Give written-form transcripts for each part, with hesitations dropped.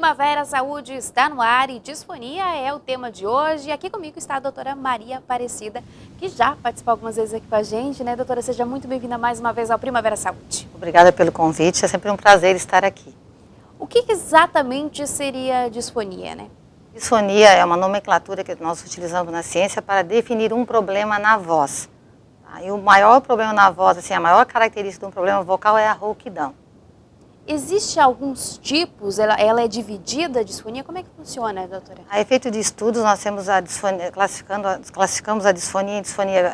Primavera Saúde está no ar e disfonia é o tema de hoje. E aqui comigo está a doutora Maria Aparecida, que já participou algumas vezes aqui com a gente, né, doutora? Seja muito bem-vinda mais uma vez ao Primavera Saúde. Obrigada pelo convite, é sempre um prazer estar aqui. O que exatamente seria disfonia, né? Disfonia é uma nomenclatura que nós utilizamos na ciência para definir um problema na voz. E o maior problema na voz, assim, a maior característica de um problema vocal é a rouquidão. Existe alguns tipos, ela é dividida, a disfonia? Como é que funciona, doutora? A efeito de estudos, nós temos a disfonia, classificamos a disfonia em disfonia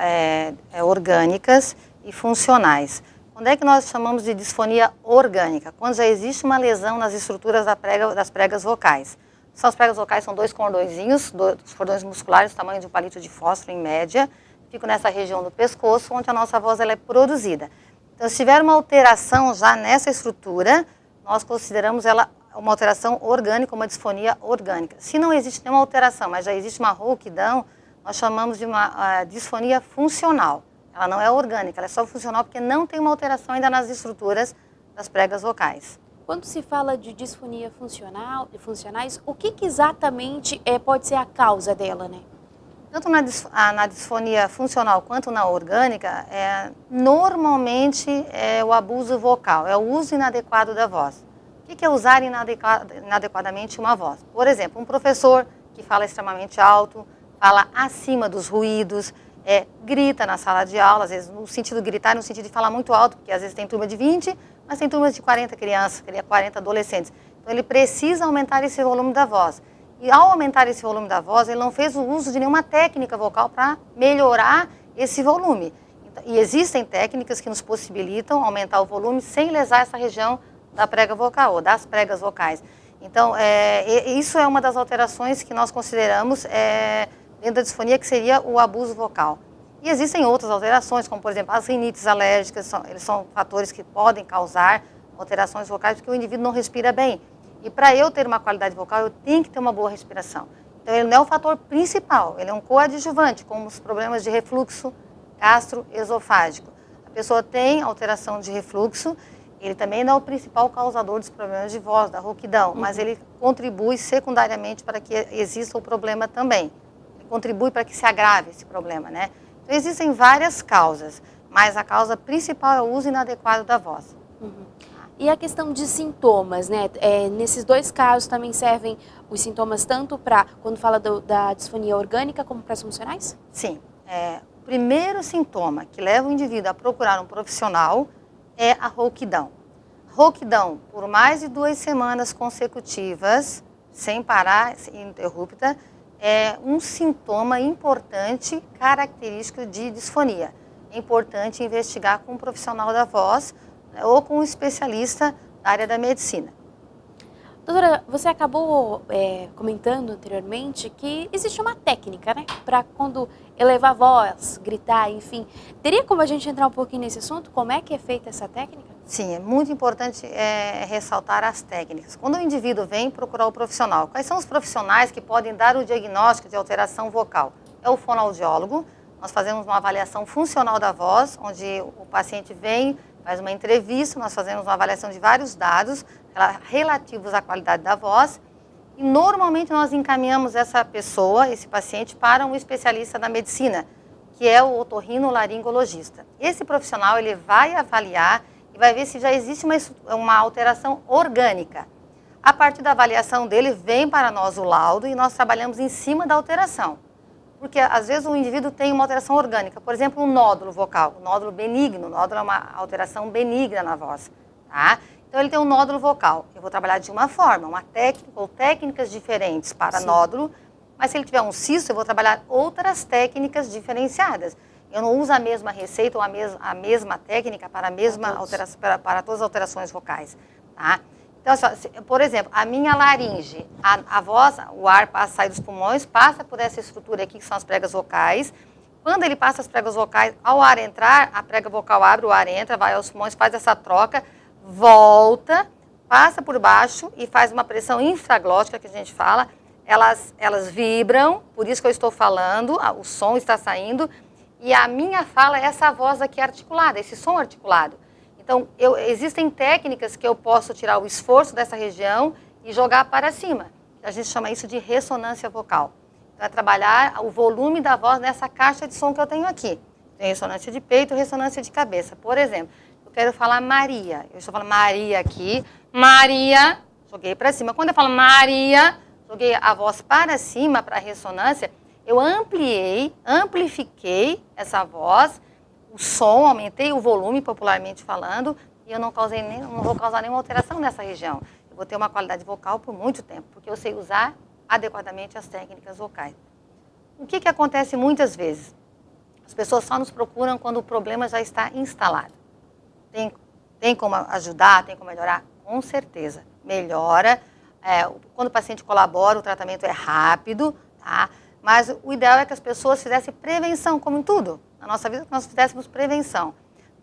orgânicas e funcionais. Quando é que nós chamamos de disfonia orgânica? Quando já existe uma lesão nas estruturas das pregas vocais. As pregas vocais são dois cordõezinhos, dois cordões musculares do tamanho de um palito de fósforo em média, ficam nessa região do pescoço, onde a nossa voz ela é produzida. Então, se tiver uma alteração já nessa estrutura, nós consideramos ela uma alteração orgânica, uma disfonia orgânica. Se não existe nenhuma alteração, mas já existe uma rouquidão, nós chamamos de uma disfonia funcional. Ela não é orgânica, ela é só funcional porque não tem uma alteração ainda nas estruturas das pregas vocais. Quando se fala de disfonia funcionais, o que exatamente pode ser a causa dela, né? Tanto na disfonia funcional quanto na orgânica, normalmente é o abuso vocal, é o uso inadequado da voz. O que é usar inadequadamente uma voz? Por exemplo, um professor que fala extremamente alto, fala acima dos ruídos, grita na sala de aula, às vezes no sentido de gritar, no sentido de falar muito alto, porque às vezes tem turma de 20, mas tem turmas de 40 crianças, 40 adolescentes. Então ele precisa aumentar esse volume da voz. E ao aumentar esse volume da voz, ele não fez o uso de nenhuma técnica vocal para melhorar esse volume. E existem técnicas que nos possibilitam aumentar o volume sem lesar essa região da prega vocal, ou das pregas vocais. Então, isso é uma das alterações que nós consideramos dentro da disfonia, que seria o abuso vocal. E existem outras alterações, como, por exemplo, as rinites alérgicas, eles são fatores que podem causar alterações vocais, porque o indivíduo não respira bem. E para eu ter uma qualidade vocal, eu tenho que ter uma boa respiração. Então, ele não é o fator principal, ele é um coadjuvante, como os problemas de refluxo gastroesofágico. A pessoa tem alteração de refluxo, ele também não é o principal causador dos problemas de voz, da rouquidão, mas ele contribui secundariamente para que exista o problema também. Ele contribui para que se agrave esse problema, né? Então, existem várias causas, mas a causa principal é o uso inadequado da voz. E a questão de sintomas, né? Nesses dois casos também servem os sintomas tanto para, quando fala da disfonia orgânica, como para as funcionais? Sim. O primeiro sintoma que leva o indivíduo a procurar um profissional é a rouquidão. Rouquidão por mais de 2 semanas consecutivas, sem parar, ininterrupta, é um sintoma importante, característico de disfonia. É importante investigar com um profissional da voz, ou com um especialista da área da medicina. Doutora, você acabou comentando anteriormente que existe uma técnica, né, para quando elevar a voz, gritar, enfim. Teria como a gente entrar um pouquinho nesse assunto? Como é que é feita essa técnica? Sim, é muito importante ressaltar as técnicas. Quando o indivíduo vem procurar o profissional, quais são os profissionais que podem dar o diagnóstico de alteração vocal? É o fonoaudiólogo, nós fazemos uma avaliação funcional da voz, onde o paciente vem, faz uma entrevista, nós fazemos uma avaliação de vários dados relativos à qualidade da voz e normalmente nós encaminhamos essa pessoa, esse paciente, para um especialista da medicina, que é o otorrinolaringologista. Esse profissional ele vai avaliar e vai ver se já existe uma alteração orgânica. A partir da avaliação dele, vem para nós o laudo e nós trabalhamos em cima da alteração. Porque, às vezes, o indivíduo tem uma alteração orgânica. Por exemplo, um nódulo vocal, um nódulo benigno. O nódulo é uma alteração benigna na voz. Tá? Então, ele tem um nódulo vocal. Eu vou trabalhar de uma forma, uma técnica ou técnicas diferentes para nódulo. Mas, se ele tiver um cisto, eu vou trabalhar outras técnicas diferenciadas. Eu não uso a mesma receita ou a mesma técnica para para todas as alterações vocais. Tá? Então, por exemplo, a minha laringe, a voz, o ar sai dos pulmões, passa por essa estrutura aqui, que são as pregas vocais. Quando ele passa as pregas vocais, ao ar entrar, a prega vocal abre, o ar entra, vai aos pulmões, faz essa troca, volta, passa por baixo e faz uma pressão infraglótica, que a gente fala. Elas vibram, por isso que eu estou falando, o som está saindo. E a minha fala é essa voz aqui articulada, esse som articulado. Então, existem técnicas que eu posso tirar o esforço dessa região e jogar para cima. A gente chama isso de ressonância vocal. Vai trabalhar o volume da voz nessa caixa de som que eu tenho aqui. Tem ressonância de peito e ressonância de cabeça. Por exemplo, eu quero falar Maria. Eu estou falando Maria aqui. Maria, joguei para cima. Quando eu falo Maria, joguei a voz para cima, para a ressonância, eu amplifiquei essa voz, o som, aumentei o volume, popularmente falando, e eu não vou causar nenhuma alteração nessa região. Eu vou ter uma qualidade vocal por muito tempo, porque eu sei usar adequadamente as técnicas vocais. O que acontece muitas vezes? As pessoas só nos procuram quando o problema já está instalado. Tem como ajudar, tem como melhorar? Com certeza. Melhora. Quando o paciente colabora, o tratamento é rápido, tá? Mas o ideal é que as pessoas fizessem prevenção, como em tudo. Na nossa vida, que nós fizéssemos prevenção.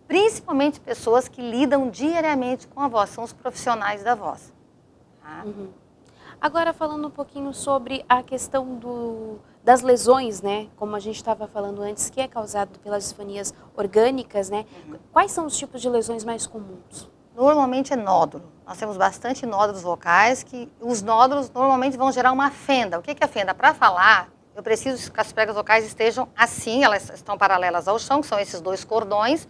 Principalmente pessoas que lidam diariamente com a voz, são os profissionais da voz. Tá? Uhum. Agora, falando um pouquinho sobre a questão das lesões, né? Como a gente estava falando antes, que é causado pelas disfonias orgânicas, né? Uhum. Quais são os tipos de lesões mais comuns? Normalmente é nódulo. Nós temos bastante nódulos vocais, que os nódulos normalmente vão gerar uma fenda. O que é a fenda? Para falar, eu preciso que as pregas vocais estejam assim, elas estão paralelas ao chão, que são esses dois cordões.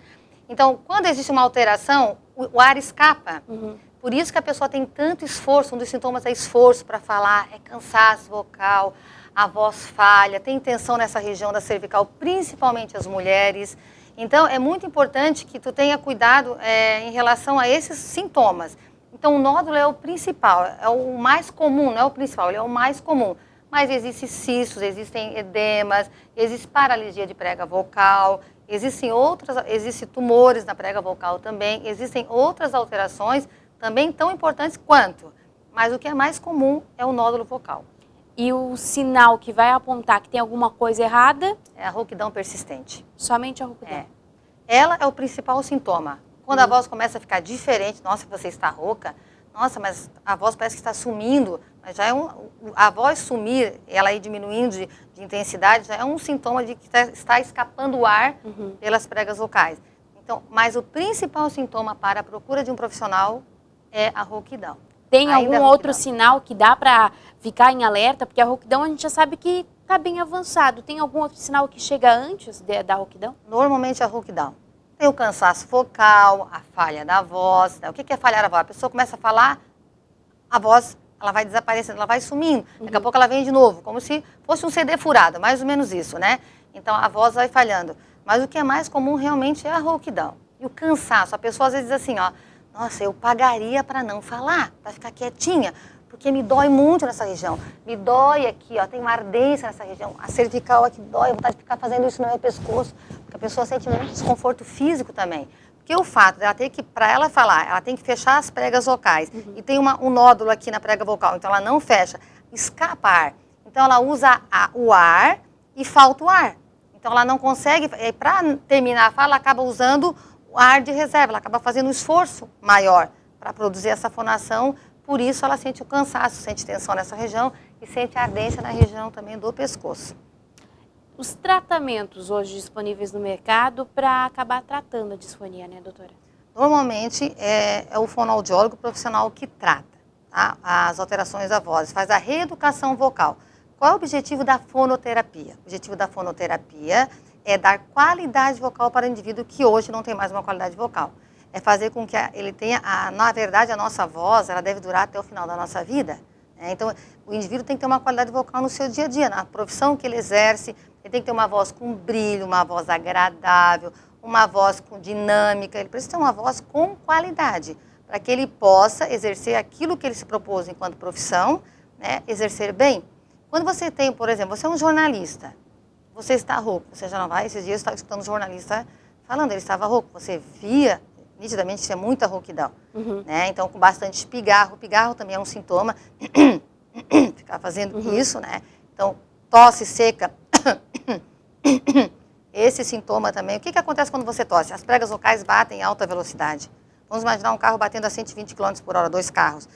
Então, quando existe uma alteração, o ar escapa. Uhum. Por isso que a pessoa tem tanto esforço, um dos sintomas é esforço para falar, é cansaço vocal, a voz falha, tem tensão nessa região da cervical, principalmente as mulheres. Então, é muito importante que tu tenha cuidado em relação a esses sintomas. Então, o nódulo é o principal, é o mais comum, não é o principal, ele é o mais comum. Mas existem cistos, existem edemas, existe paralisia de prega vocal, existem tumores na prega vocal também, existem outras alterações também tão importantes quanto. Mas o que é mais comum é o nódulo vocal. E o sinal que vai apontar que tem alguma coisa errada? É a rouquidão persistente. Somente a rouquidão? É. Ela é o principal sintoma. Quando a voz começa a ficar diferente, nossa, você está rouca, nossa, mas a voz parece que está sumindo, mas já é a voz sumir, ela ir diminuindo de intensidade, já é um sintoma de que está escapando o ar pelas pregas vocais. Então, mas o principal sintoma para a procura de um profissional é a rouquidão. Tem algum outro sinal que dá para ficar em alerta? Porque a rouquidão a gente já sabe que está bem avançado. Tem algum outro sinal que chega antes da rouquidão? Normalmente a rouquidão. Tem o cansaço vocal, a falha da voz. Né? O que é falhar a voz? A pessoa começa a falar, a voz ela vai desaparecendo, ela vai sumindo. Daqui a pouco ela vem de novo, como se fosse um CD furado, mais ou menos isso, né? Então a voz vai falhando. Mas o que é mais comum realmente é a rouquidão. E o cansaço. A pessoa às vezes diz assim, ó, nossa, eu pagaria para não falar, para ficar quietinha, porque me dói muito nessa região. Me dói aqui, ó, tem uma ardência nessa região. A cervical aqui dói, vontade de ficar fazendo isso no meu pescoço. Porque a pessoa sente muito desconforto físico também. Porque o fato dela ter que, para ela falar, ela tem que fechar as pregas vocais. E tem um nódulo aqui na prega vocal, então ela não fecha, escapa ar. Então ela usa o ar e falta o ar. Então ela não consegue, para terminar a fala, ela acaba usando o ar de reserva, ela acaba fazendo um esforço maior para produzir essa fonação, por isso ela sente o cansaço, sente tensão nessa região e sente ardência na região também do pescoço. Os tratamentos hoje disponíveis no mercado para acabar tratando a disfonia, né, doutora? Normalmente é o fonoaudiólogo profissional que trata, tá? As alterações da voz, faz a reeducação vocal. Qual é o objetivo da fonoterapia? O objetivo da fonoterapia é dar qualidade vocal para o indivíduo que hoje não tem mais uma qualidade vocal. É fazer com que ele tenha, na verdade, a nossa voz, ela deve durar até o final da nossa vida. Né? Então, o indivíduo tem que ter uma qualidade vocal no seu dia a dia, na profissão que ele exerce, ele tem que ter uma voz com brilho, uma voz agradável, uma voz com dinâmica, ele precisa ter uma voz com qualidade, para que ele possa exercer aquilo que ele se propôs enquanto profissão, né? Exercer bem. Quando você tem, por exemplo, você é um jornalista, você está rouco, você já não vai, esses dias eu estava escutando um jornalista falando, ele estava rouco, você via nitidamente tinha muita rouquidão, né? Então com bastante pigarro, pigarro também é um sintoma, ficar fazendo isso, né? Então tosse seca, esse sintoma também. O que acontece quando você tosse? As pregas vocais batem em alta velocidade. Vamos imaginar um carro batendo a 120 km por hora, 2 carros.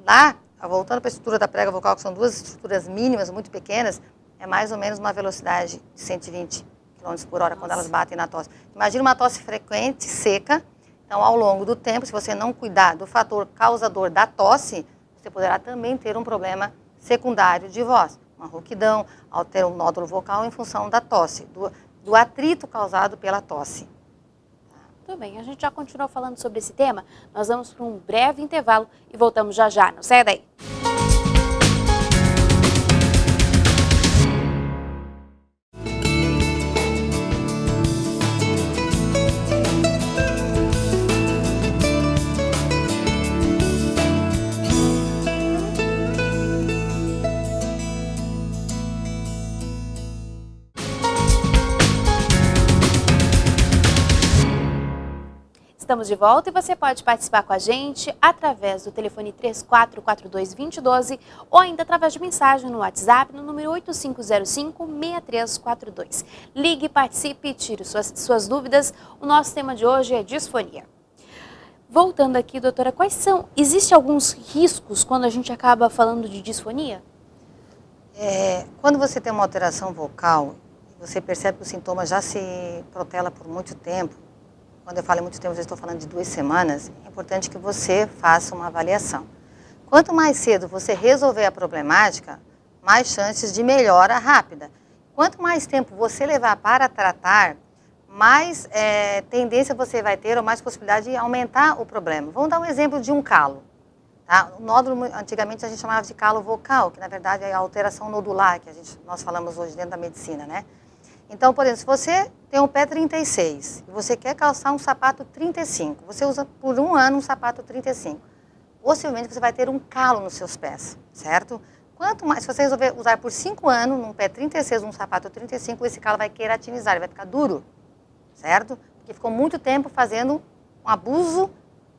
Lá, voltando para a estrutura da prega vocal, que são 2 estruturas mínimas, muito pequenas, é mais ou menos uma velocidade de 120 km por hora quando elas batem na tosse. Imagina uma tosse frequente, seca. Então, ao longo do tempo, se você não cuidar do fator causador da tosse, você poderá também ter um problema secundário de voz, uma rouquidão, ter um nódulo vocal em função da tosse, do atrito causado pela tosse. Tudo bem, a gente já continua falando sobre esse tema, nós vamos para um breve intervalo e voltamos já já, não sai daí. Estamos de volta e você pode participar com a gente através do telefone 3442-2012 ou ainda através de mensagem no WhatsApp no número 8505-6342. Ligue, participe e tire suas dúvidas. O nosso tema de hoje é disfonia. Voltando aqui, doutora, existem alguns riscos quando a gente acaba falando de disfonia? Quando você tem uma alteração vocal, você percebe que o sintoma já se protela por muito tempo. Quando eu falo muito tempo, eu estou falando de 2 semanas, é importante que você faça uma avaliação. Quanto mais cedo você resolver a problemática, mais chances de melhora rápida. Quanto mais tempo você levar para tratar, mais tendência você vai ter ou mais possibilidade de aumentar o problema. Vamos dar um exemplo de um calo. Tá? O nódulo, antigamente a gente chamava de calo vocal, que na verdade é a alteração nodular, que nós falamos hoje dentro da medicina, né? Então, por exemplo, se você tem um pé 36 e você quer calçar um sapato 35, você usa por 1 ano um sapato 35, possivelmente você vai ter um calo nos seus pés, certo? Quanto mais, se você resolver usar por 5 anos, num pé 36, um sapato 35, esse calo vai queratinizar, ele vai ficar duro, certo? Porque ficou muito tempo fazendo um abuso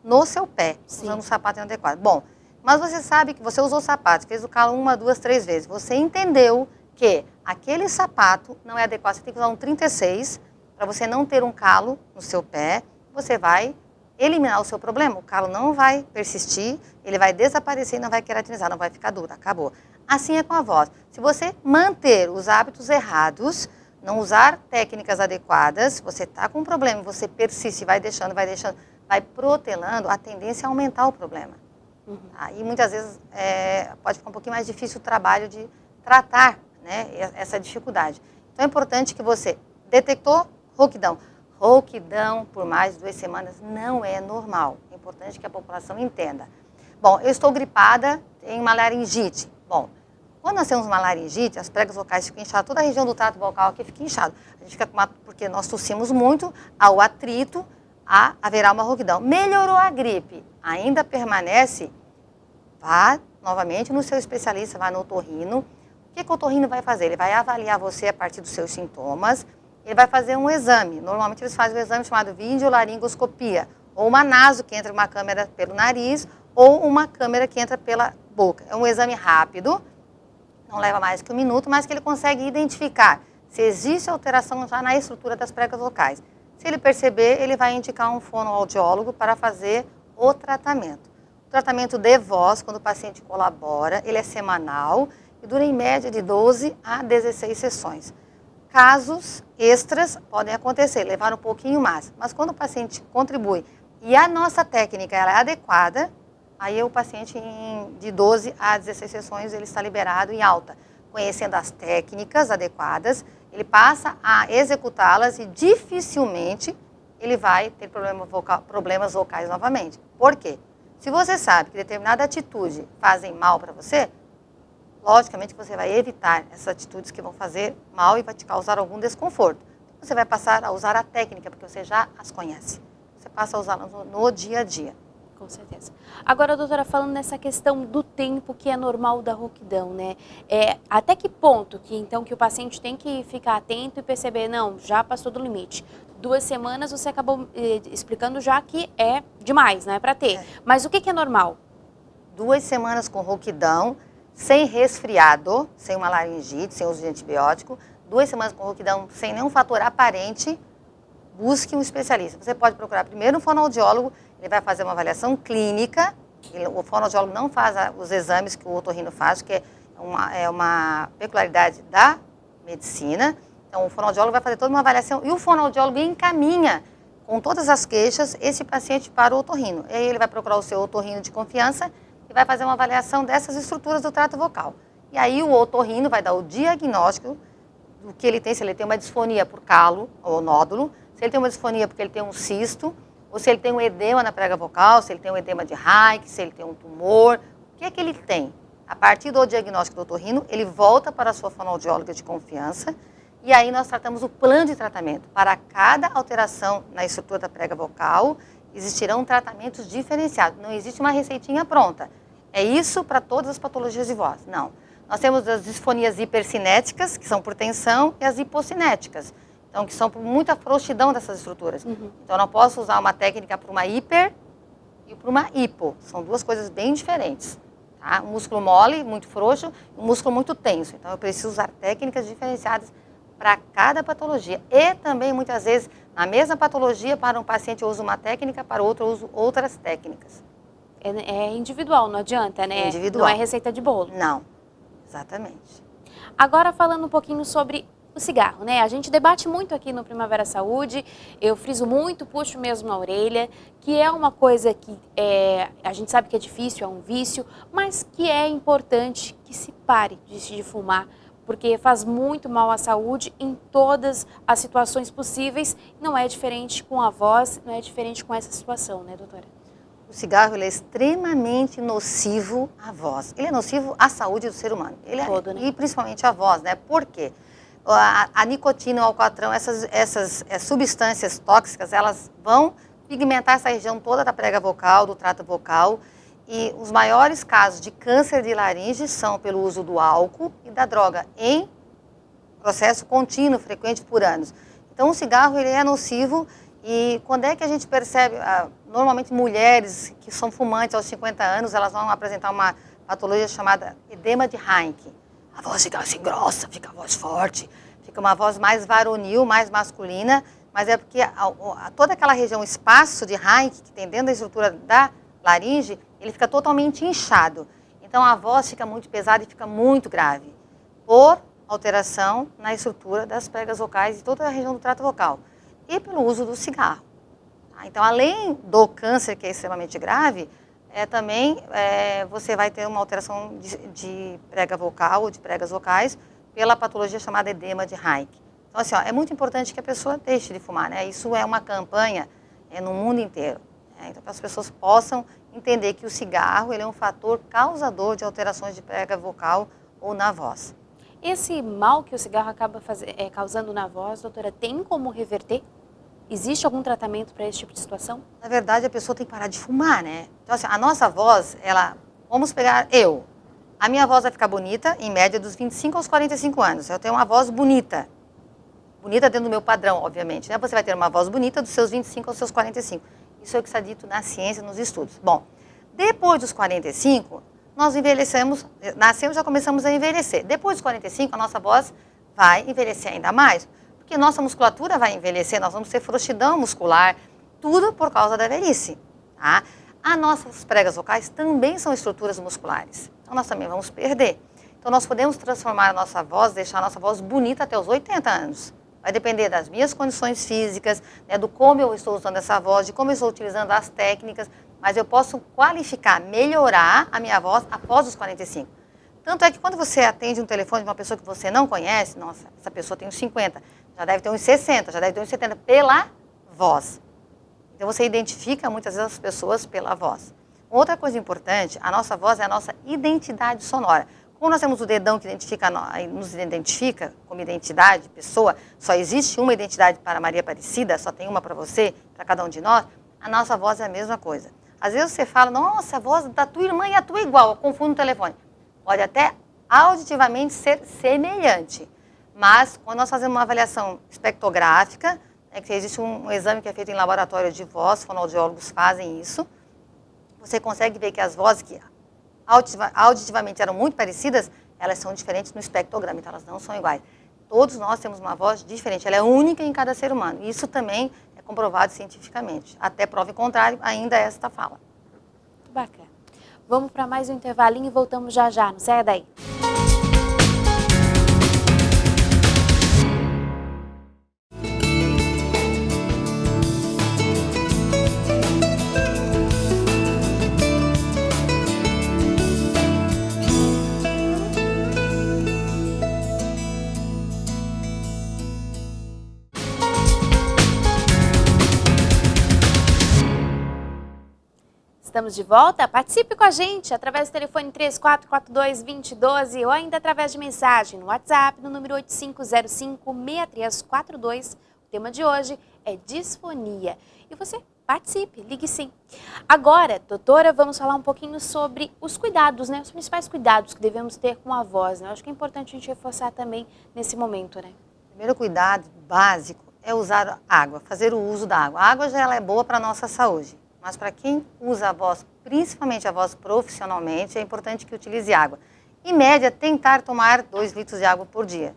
no seu pé, usando um sapato inadequado. Bom, mas você sabe que você usou o sapato, fez o calo 1, 2, 3 vezes, você entendeu que aquele sapato não é adequado, você tem que usar um 36 para você não ter um calo no seu pé, você vai eliminar o seu problema, o calo não vai persistir, ele vai desaparecer e não vai queratinizar, não vai ficar duro, acabou. Assim é com a voz. Se você manter os hábitos errados, não usar técnicas adequadas, você está com um problema, você persiste, vai deixando, vai protelando, a tendência é aumentar o problema. Aí muitas vezes pode ficar um pouquinho mais difícil o trabalho de tratar, né, essa dificuldade. Então é importante que você detectou rouquidão. Rouquidão por mais de 2 semanas não é normal. É importante que a população entenda. Bom, eu estou gripada, tenho uma laringite. Bom, quando nós temos uma laringite, as pregas vocais ficam inchadas, toda a região do trato vocal aqui fica inchada. A gente fica porque nós tossimos muito, ao atrito, haverá uma rouquidão. Melhorou a gripe, ainda permanece, vá novamente no seu especialista, vá no otorrino. O que o otorrino vai fazer? Ele vai avaliar você a partir dos seus sintomas, ele vai fazer um exame. Normalmente eles fazem um exame chamado videolaringoscopia, ou uma naso que entra uma câmera pelo nariz, ou uma câmera que entra pela boca. É um exame rápido, não leva mais que 1 minuto, mas que ele consegue identificar se existe alteração já na estrutura das pregas vocais. Se ele perceber, ele vai indicar um fonoaudiólogo para fazer o tratamento. O tratamento de voz, quando o paciente colabora, ele é semanal, e dura em média de 12 a 16 sessões. Casos extras podem acontecer, levar um pouquinho mais. Mas quando o paciente contribui e a nossa técnica ela é adequada, aí o paciente de 12 a 16 sessões ele está liberado em alta. Conhecendo as técnicas adequadas, ele passa a executá-las e dificilmente ele vai ter problemas vocais novamente. Por quê? Se você sabe que determinada atitude fazem mal para você, logicamente você vai evitar essas atitudes que vão fazer mal e vai te causar algum desconforto. Você vai passar a usar a técnica, porque você já as conhece. Você passa a usá-las no dia a dia. Com certeza. Agora, doutora, falando nessa questão do tempo que é normal da rouquidão, né? Até que ponto que o paciente tem que ficar atento e perceber, não, já passou do limite. 2 semanas você acabou explicando já que é demais, não é para ter. Mas o que é normal? 2 semanas com rouquidão, sem resfriado, sem uma laringite, sem uso de antibiótico, 2 semanas com rouquidão sem nenhum fator aparente, busque um especialista. Você pode procurar primeiro um fonoaudiólogo, ele vai fazer uma avaliação clínica, o fonoaudiólogo não faz os exames que o otorrino faz, que é uma peculiaridade da medicina. Então o fonoaudiólogo vai fazer toda uma avaliação e o fonoaudiólogo encaminha com todas as queixas esse paciente para o otorrino. E aí ele vai procurar o seu otorrino de confiança e vai fazer uma avaliação dessas estruturas do trato vocal. E aí o otorrino vai dar o diagnóstico do que ele tem, se ele tem uma disfonia por calo ou nódulo, se ele tem uma disfonia porque ele tem um cisto, ou se ele tem um edema na prega vocal, se ele tem um edema de Hayk, se ele tem um tumor, o que é que ele tem? A partir do diagnóstico do otorrino, ele volta para a sua fonoaudióloga de confiança e aí nós tratamos o plano de tratamento. Para cada alteração na estrutura da prega vocal, existirão tratamentos diferenciados. Não existe uma receitinha pronta. É isso para todas as patologias de voz. Não. Nós temos as disfonias hipercinéticas, que são por tensão, e as hipocinéticas, então, que são por muita frouxidão dessas estruturas. Então, eu não posso usar uma técnica para uma hiper e para uma hipo. São duas coisas bem diferentes. Tá? Um músculo mole, muito frouxo, um músculo muito tenso. Então, eu preciso usar técnicas diferenciadas para cada patologia. E também, muitas vezes, na mesma patologia, para um paciente eu uso uma técnica, para outro eu uso outras técnicas. É individual, não adianta, né? É individual. Não é receita de bolo. Não, exatamente. Agora, falando um pouquinho sobre o cigarro, né? A gente debate muito aqui no Primavera Saúde, eu friso muito, puxo mesmo na orelha, que é uma coisa que a gente sabe que é difícil, é um vício, mas que é importante que se pare de fumar, porque faz muito mal à saúde em todas as situações possíveis. Não é diferente com a voz, não é diferente com essa situação, né, doutora? O cigarro ele é extremamente nocivo à voz. Ele é nocivo à saúde do ser humano. Ele Todo, né? E principalmente à voz, né? Por quê? A nicotina, o alcatrão, essas substâncias tóxicas, elas vão pigmentar essa região toda da prega vocal, do trato vocal. E os maiores casos de câncer de laringe são pelo uso do álcool e da droga em processo contínuo, frequente por anos. Então, o cigarro ele é nocivo. E quando é que a gente percebe, normalmente mulheres que são fumantes aos 50 anos, elas vão apresentar uma patologia chamada edema de Hayk. A voz fica assim grossa, fica a voz forte, fica uma voz mais varonil, mais masculina, mas é porque toda aquela região, espaço de Hayk que tem dentro da estrutura da laringe, ele fica totalmente inchado. Então a voz fica muito pesada e fica muito grave, por alteração na estrutura das pregas vocais e toda a região do trato vocal. E pelo uso do cigarro. Então, além do câncer, que é extremamente grave, também você vai ter uma alteração de prega vocal ou de pregas vocais pela patologia chamada edema de Hayk. Então, assim, é muito importante que a pessoa deixe de fumar, né? Isso é uma campanha no mundo inteiro. Então, para as pessoas possam entender que o cigarro ele é um fator causador de alterações de prega vocal ou na voz. Esse mal que o cigarro acaba causando na voz, doutora, tem como reverter? Existe algum tratamento para esse tipo de situação? Na verdade, a pessoa tem que parar de fumar, né? Então, assim, a nossa voz, vamos pegar a minha voz vai ficar bonita, em média, dos 25 aos 45 anos. Eu tenho uma voz bonita. Bonita dentro do meu padrão, obviamente, né? Você vai ter uma voz bonita dos seus 25 aos seus 45. Isso é o que está dito na ciência, nos estudos. Bom, depois dos 45, nós envelhecemos, nascemos e já começamos a envelhecer. Depois dos 45, a nossa voz vai envelhecer ainda mais. Porque nossa musculatura vai envelhecer, nós vamos ter frouxidão muscular, tudo por causa da velhice. Tá? As nossas pregas vocais também são estruturas musculares, então nós também vamos perder. Então nós podemos transformar a nossa voz, deixar a nossa voz bonita até os 80 anos. Vai depender das minhas condições físicas, né, do como eu estou usando essa voz, de como eu estou utilizando as técnicas, mas eu posso qualificar, melhorar a minha voz após os 45. Tanto é que quando você atende um telefone de uma pessoa que você não conhece, nossa, essa pessoa tem uns 50, já deve ter uns 60, já deve ter uns 70, pela voz. Então você identifica muitas vezes as pessoas pela voz. Outra coisa importante, a nossa voz é a nossa identidade sonora. Como nós temos o dedão que nos identifica como identidade, pessoa, só existe uma identidade para Maria Aparecida, só tem uma para você, para cada um de nós, a nossa voz é a mesma coisa. Às vezes você fala, nossa, a voz da tua irmã e a tua igual, eu confundo o telefone. Pode até auditivamente ser semelhante, mas quando nós fazemos uma avaliação espectrográfica, que existe um exame que é feito em laboratório de voz, fonoaudiólogos fazem isso, você consegue ver que as vozes que auditivamente eram muito parecidas, elas são diferentes no espectrograma, então elas não são iguais. Todos nós temos uma voz diferente, ela é única em cada ser humano. Isso também é comprovado cientificamente. Até prova em contrário, ainda é esta fala. Muito bacana. Vamos para mais um intervalinho e voltamos já já, não saia daí. Estamos de volta? Participe com a gente através do telefone 3442-2012 ou ainda através de mensagem no WhatsApp no número 8505-6342. O tema de hoje é disfonia. E você participe, ligue sim. Agora, doutora, vamos falar um pouquinho sobre os cuidados, né? Os principais cuidados que devemos ter com a voz, né? Eu acho que é importante a gente reforçar também nesse momento, né? O primeiro cuidado básico é usar água, fazer o uso da água. A água já ela é boa para a nossa saúde. Mas para quem usa a voz, principalmente a voz profissionalmente, é importante que utilize água. Em média, tentar tomar 2 litros de água por dia.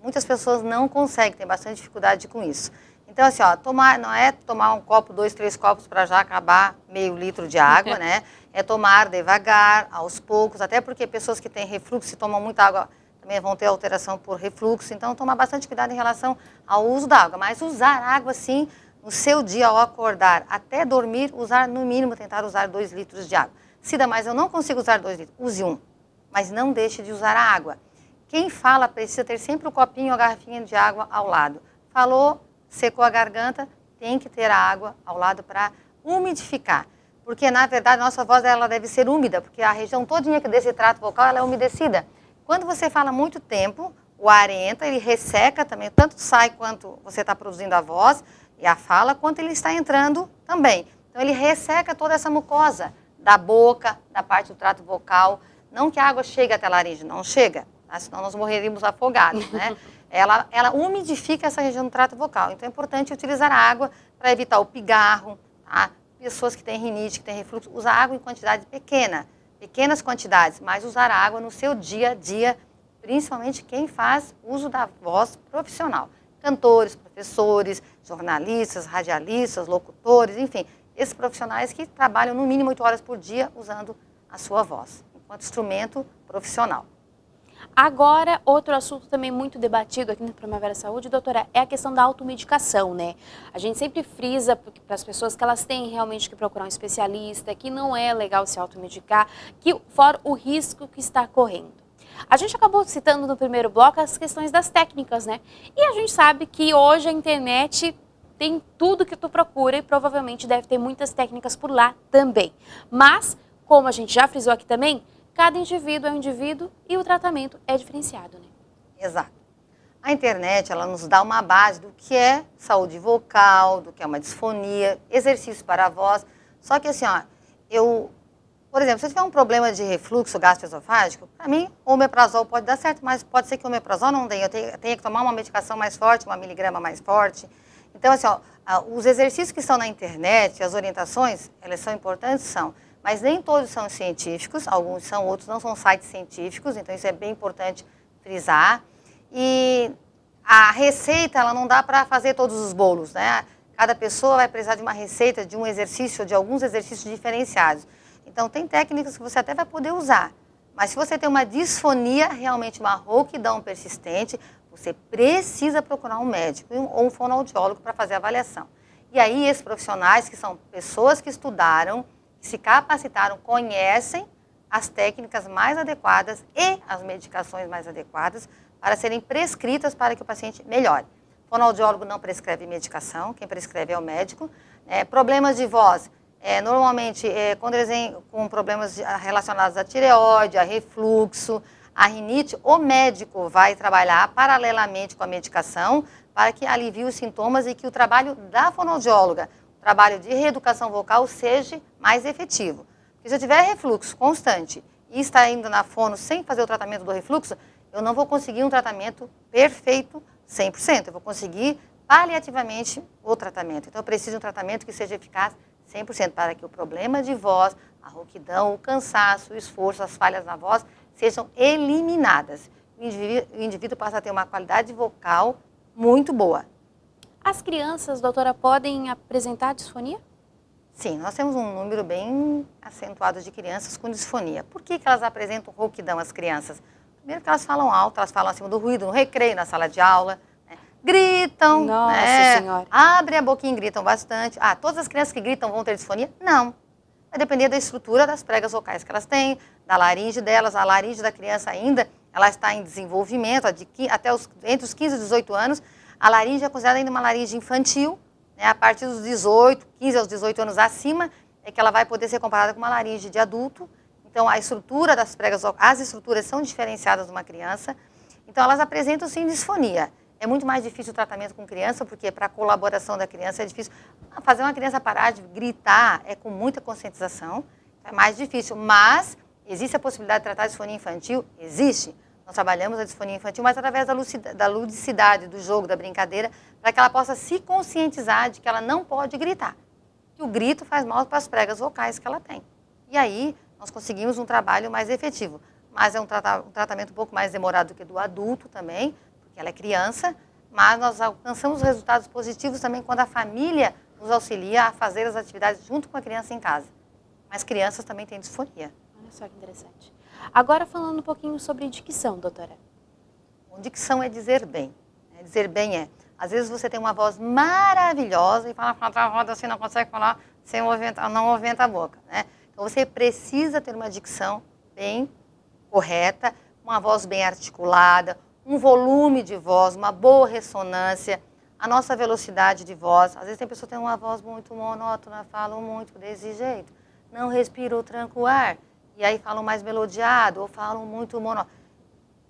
Muitas pessoas não conseguem, têm bastante dificuldade com isso. Então, assim, ó, não é tomar um copo, 2, 3 copos para já acabar meio litro de água, né? É tomar devagar, aos poucos, até porque pessoas que têm refluxo, se tomam muita água, também vão ter alteração por refluxo. Então, tomar bastante cuidado em relação ao uso da água. Mas usar água, sim, no seu dia, ao acordar, até dormir, usar no mínimo, tentar usar 2 litros de água. Cida, mas eu não consigo usar 2 litros. Use 1, mas não deixe de usar a água. Quem fala precisa ter sempre o copinho ou a garrafinha de água ao lado. Falou, secou a garganta, tem que ter a água ao lado para umidificar. Porque, na verdade, a nossa voz ela deve ser úmida, porque a região todinha desse trato vocal ela é umedecida. Quando você fala muito tempo, o ar entra, ele resseca também, tanto sai quanto você está produzindo a voz, e a fala, quanto ele está entrando também. Então, ele resseca toda essa mucosa da boca, da parte do trato vocal. Não que a água chegue até a laringe, não chega, tá? Senão nós morreríamos afogados, né? Ela umidifica essa região do trato vocal. Então, é importante utilizar a água para evitar o pigarro, tá? Pessoas que têm rinite, que têm refluxo, usar água em quantidade pequena, pequenas quantidades, mas usar a água no seu dia a dia, principalmente quem faz uso da voz profissional. Cantores, professores, jornalistas, radialistas, locutores, enfim, esses profissionais que trabalham no mínimo 8 horas por dia usando a sua voz, enquanto instrumento profissional. Agora, outro assunto também muito debatido aqui no Primavera Saúde, doutora, é a questão da automedicação, né? A gente sempre frisa para as pessoas que elas têm realmente que procurar um especialista, que não é legal se automedicar, que fora o risco que está correndo. A gente acabou citando no primeiro bloco as questões das técnicas, né? E a gente sabe que hoje a internet tem tudo que tu procura e provavelmente deve ter muitas técnicas por lá também. Mas, como a gente já frisou aqui também, cada indivíduo é um indivíduo e o tratamento é diferenciado, né? Exato. A internet, ela nos dá uma base do que é saúde vocal, do que é uma disfonia, exercício para a voz. Só que assim, ó, por exemplo, se eu tiver um problema de refluxo gastroesofágico, para mim, o omeprazol pode dar certo, mas pode ser que o omeprazol não dê. Eu tenha que tomar uma medicação mais forte, 1 miligrama mais forte. Então, assim, ó, os exercícios que estão na internet, as orientações, elas são importantes, são. Mas nem todos são científicos, alguns são, outros não são sites científicos, então isso é bem importante frisar. E a receita, ela não dá para fazer todos os bolos, né? Cada pessoa vai precisar de uma receita, de um exercício, de alguns exercícios diferenciados. Então, tem técnicas que você até vai poder usar. Mas se você tem uma disfonia, realmente uma rouquidão persistente, você precisa procurar um médico ou um fonoaudiólogo para fazer a avaliação. E aí, esses profissionais, que são pessoas que estudaram, que se capacitaram, conhecem as técnicas mais adequadas e as medicações mais adequadas para serem prescritas para que o paciente melhore. O fonoaudiólogo não prescreve medicação, quem prescreve é o médico. Problemas de voz. Normalmente, quando eles vêm com problemas relacionados à tireoide, a refluxo, a rinite, o médico vai trabalhar paralelamente com a medicação para que alivie os sintomas e que o trabalho da fonoaudióloga, o trabalho de reeducação vocal, seja mais efetivo. Porque se eu tiver refluxo constante e está indo na fono sem fazer o tratamento do refluxo, eu não vou conseguir um tratamento perfeito 100%. Eu vou conseguir paliativamente o tratamento. Então, eu preciso de um tratamento que seja eficaz 100% para que o problema de voz, a rouquidão, o cansaço, o esforço, as falhas na voz sejam eliminadas. O indivíduo passa a ter uma qualidade vocal muito boa. As crianças, doutora, podem apresentar disfonia? Sim, nós temos um número bem acentuado de crianças com disfonia. Por que elas apresentam rouquidão, as crianças? Primeiro que elas falam alto, elas falam acima do ruído, no recreio, na sala de aula, né? Gritam, Nossa Senhora. Abrem a boquinha e gritam bastante. Todas as crianças que gritam vão ter disfonia? Não. Vai depender da estrutura das pregas vocais que elas têm, da laringe delas. A laringe da criança ainda, ela está em desenvolvimento, entre os 15 e 18 anos. A laringe é considerada ainda uma laringe infantil, né? A partir dos 18, 15 aos 18 anos acima, é que ela vai poder ser comparada com uma laringe de adulto. Então, a estrutura das pregas vocais, as estruturas são diferenciadas de uma criança. Então, elas apresentam, sim, disfonia. É muito mais difícil o tratamento com criança, porque para a colaboração da criança é difícil. Fazer uma criança parar de gritar é com muita conscientização, é mais difícil. Mas existe a possibilidade de tratar a disfonia infantil? Existe. Nós trabalhamos a disfonia infantil, mas através da ludicidade, do jogo, da brincadeira, para que ela possa se conscientizar de que ela não pode gritar. Que o grito faz mal para as pregas vocais que ela tem. E aí, nós conseguimos um trabalho mais efetivo. Mas é um tratamento um pouco mais demorado do que do adulto também, porque ela é criança, mas nós alcançamos resultados positivos também quando a família nos auxilia a fazer as atividades junto com a criança em casa. Mas crianças também têm disfonia. Olha só que interessante. Agora falando um pouquinho sobre dicção, doutora. Bom, dicção é dizer bem. Dizer bem às vezes você tem uma voz maravilhosa e fala contra a roda assim, não consegue falar sem não movimenta a boca, né? Então você precisa ter uma dicção bem correta, uma voz bem articulada, um volume de voz, uma boa ressonância, a nossa velocidade de voz. Às vezes tem pessoa que tem uma voz muito monótona, falam muito desse jeito, não respira ou tranca o ar, e aí falam mais melodiado ou falam muito monótono.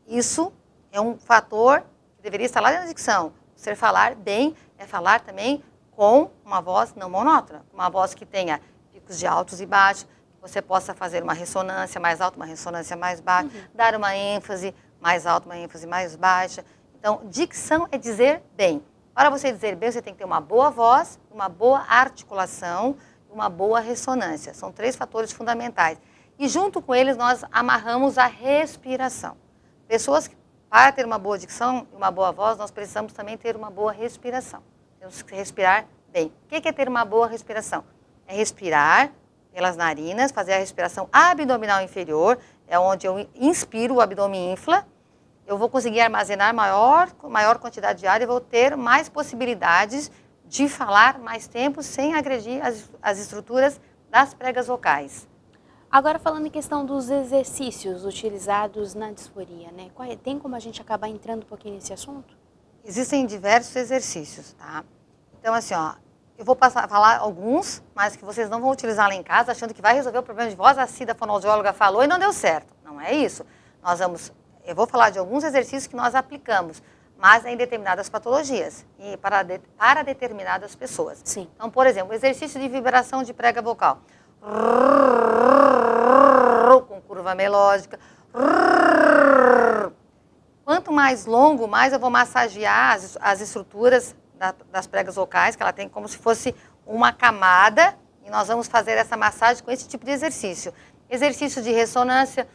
Isso é um fator que deveria estar lá na dicção. Você falar bem é falar também com uma voz não monótona, uma voz que tenha picos de altos e baixos, que você possa fazer uma ressonância mais alta, uma ressonância mais baixa, dar uma ênfase mais alta, uma ênfase mais baixa. Então, dicção é dizer bem. Para você dizer bem, você tem que ter uma boa voz, uma boa articulação, uma boa ressonância. São 3 fatores fundamentais. E junto com eles, nós amarramos a respiração. Pessoas que, para ter uma boa dicção e uma boa voz, nós precisamos também ter uma boa respiração. Temos que respirar bem. O que é ter uma boa respiração? É respirar pelas narinas, fazer a respiração abdominal inferior, é onde eu inspiro, o abdômen infla, eu vou conseguir armazenar maior quantidade de ar e vou ter mais possibilidades de falar mais tempo sem agredir as estruturas das pregas vocais. Agora falando em questão dos exercícios utilizados na disfonia, né? Tem como a gente acabar entrando um pouquinho nesse assunto? Existem diversos exercícios, tá? Então, assim, ó, eu vou falar alguns, mas que vocês não vão utilizar lá em casa, achando que vai resolver o problema de voz. A Cida, fonoaudióloga, falou e não deu certo. Não é isso. Eu vou falar de alguns exercícios que nós aplicamos, mas em determinadas patologias e para determinadas pessoas. Sim. Então, por exemplo, exercício de vibração de prega vocal. Com curva melódica. Quanto mais longo, mais eu vou massagear as estruturas das pregas vocais, que ela tem como se fosse uma camada, e nós vamos fazer essa massagem com esse tipo de exercício. Exercício de ressonância.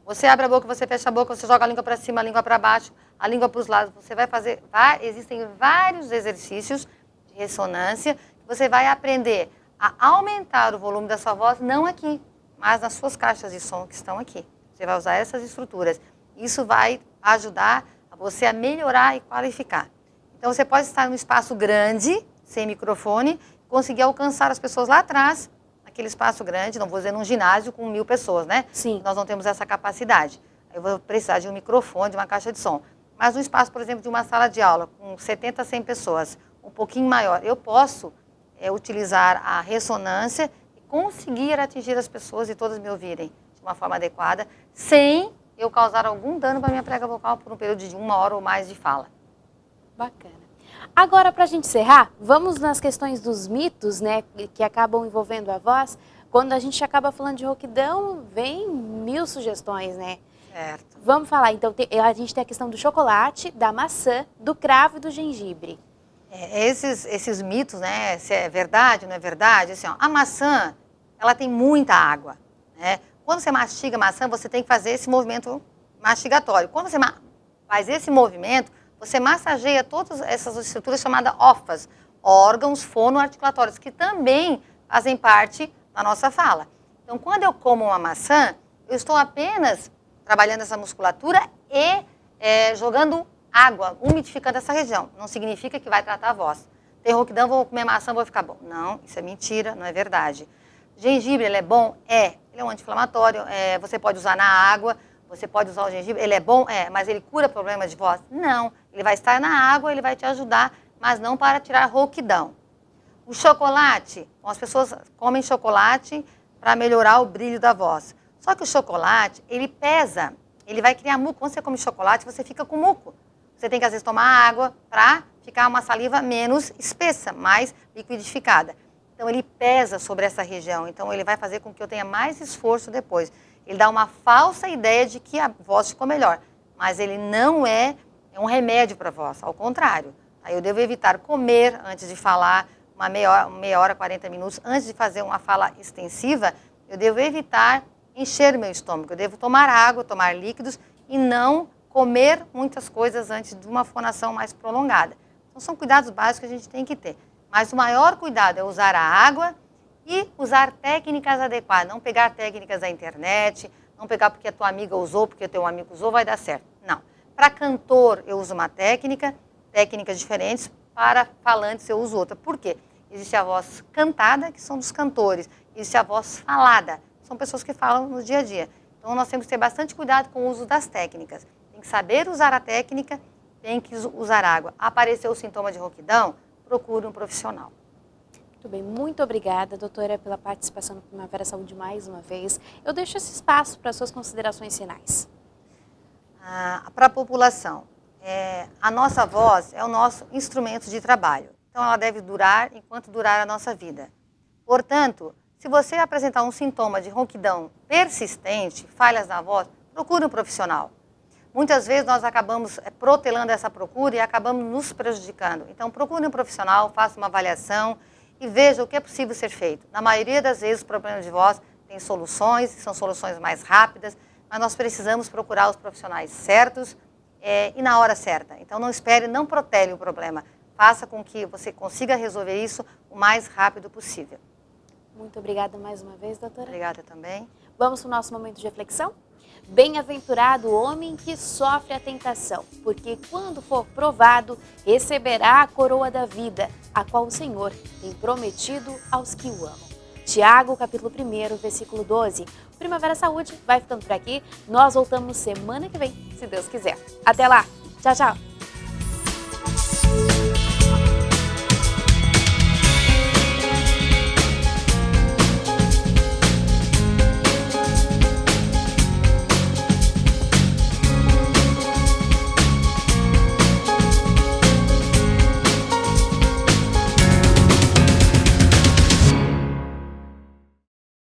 Você abre a boca, você fecha a boca, você joga a língua para cima, a língua para baixo, a língua para os lados. Você vai fazer, existem vários exercícios de ressonância, que você vai aprender a aumentar o volume da sua voz, não aqui, mas nas suas caixas de som que estão aqui. Você vai usar essas estruturas. Isso vai ajudar você a melhorar e qualificar. Então, você pode estar num espaço grande, sem microfone, conseguir alcançar as pessoas lá atrás, naquele espaço grande, não vou dizer num ginásio com 1000 pessoas, né? Sim. Nós não temos essa capacidade. Eu vou precisar de um microfone, de uma caixa de som. Mas no espaço, por exemplo, de uma sala de aula, com 70, 100 pessoas, um pouquinho maior, eu posso utilizar a ressonância e conseguir atingir as pessoas e todas me ouvirem de uma forma adequada, sem eu causar algum dano para a minha prega vocal por um período de 1 hora ou mais de fala. Bacana. Agora, para a gente encerrar, vamos nas questões dos mitos, né, que acabam envolvendo a voz. Quando a gente acaba falando de rouquidão, vem 1000 sugestões, né? Certo. Vamos falar, então, a gente tem a questão do chocolate, da maçã, do cravo e do gengibre. Esses mitos, né, se é verdade ou não é verdade, assim, ó, a maçã, ela tem muita água, né? Quando você mastiga a maçã, você tem que fazer esse movimento mastigatório. Quando você faz esse movimento, você massageia todas essas estruturas chamadas OFAs, órgãos fonoarticulatórios, que também fazem parte da nossa fala. Então, quando eu como uma maçã, eu estou apenas trabalhando essa musculatura e jogando água, umidificando essa região. Não significa que vai tratar a voz. Tem rouquidão, vou comer maçã, vou ficar bom. Não, isso é mentira, não é verdade. Gengibre, ele é bom? Ele é um anti-inflamatório, você pode usar na água, você pode usar o gengibre, ele é bom? Mas ele cura problema de voz? Não, ele vai estar na água, ele vai te ajudar, mas não para tirar rouquidão. O chocolate, as pessoas comem chocolate para melhorar o brilho da voz. Só que o chocolate, ele pesa, ele vai criar muco. Quando você come chocolate, você fica com muco. Você tem que, às vezes, tomar água para ficar uma saliva menos espessa, mais liquidificada. Então, ele pesa sobre essa região. Então, ele vai fazer com que eu tenha mais esforço depois. Ele dá uma falsa ideia de que a voz ficou melhor. Mas ele não é um remédio para a voz, ao contrário. Aí eu devo evitar comer antes de falar, uma meia hora, 40 minutos. Antes de fazer uma fala extensiva, eu devo evitar encher meu estômago. Eu devo tomar água, tomar líquidos e não comer muitas coisas antes de uma fonação mais prolongada. Então, são cuidados básicos que a gente tem que ter. Mas o maior cuidado é usar a água e usar técnicas adequadas. Não pegar técnicas da internet, não pegar porque a tua amiga usou, porque o teu amigo usou, vai dar certo. Não. Para cantor, eu uso uma técnicas diferentes. Para falantes, eu uso outra. Por quê? Existe a voz cantada, que são dos cantores. Existe a voz falada, são pessoas que falam no dia a dia. Então, nós temos que ter bastante cuidado com o uso das técnicas. Tem que saber usar a técnica, tem que usar água. Apareceu o sintoma de rouquidão, procure um profissional. Muito bem, muito obrigada, doutora, pela participação no Primavera Saúde mais uma vez. Eu deixo esse espaço para suas considerações finais. Para a população, a nossa voz é o nosso instrumento de trabalho. Então, ela deve durar enquanto durar a nossa vida. Portanto, se você apresentar um sintoma de rouquidão persistente, falhas na voz, procure um profissional. Muitas vezes nós acabamos protelando essa procura e acabamos nos prejudicando. Então, procure um profissional, faça uma avaliação e veja o que é possível ser feito. Na maioria das vezes, os problemas de voz têm soluções, são soluções mais rápidas, mas nós precisamos procurar os profissionais certos e na hora certa. Então, não espere, não protele o problema. Faça com que você consiga resolver isso o mais rápido possível. Muito obrigada mais uma vez, doutora. Obrigada também. Vamos para o nosso momento de reflexão? Bem-aventurado o homem que sofre a tentação, porque quando for provado, receberá a coroa da vida, a qual o Senhor tem prometido aos que o amam. Tiago, capítulo 1, versículo 12. Primavera Saúde vai ficando por aqui. Nós voltamos semana que vem, se Deus quiser. Até lá. Tchau, tchau.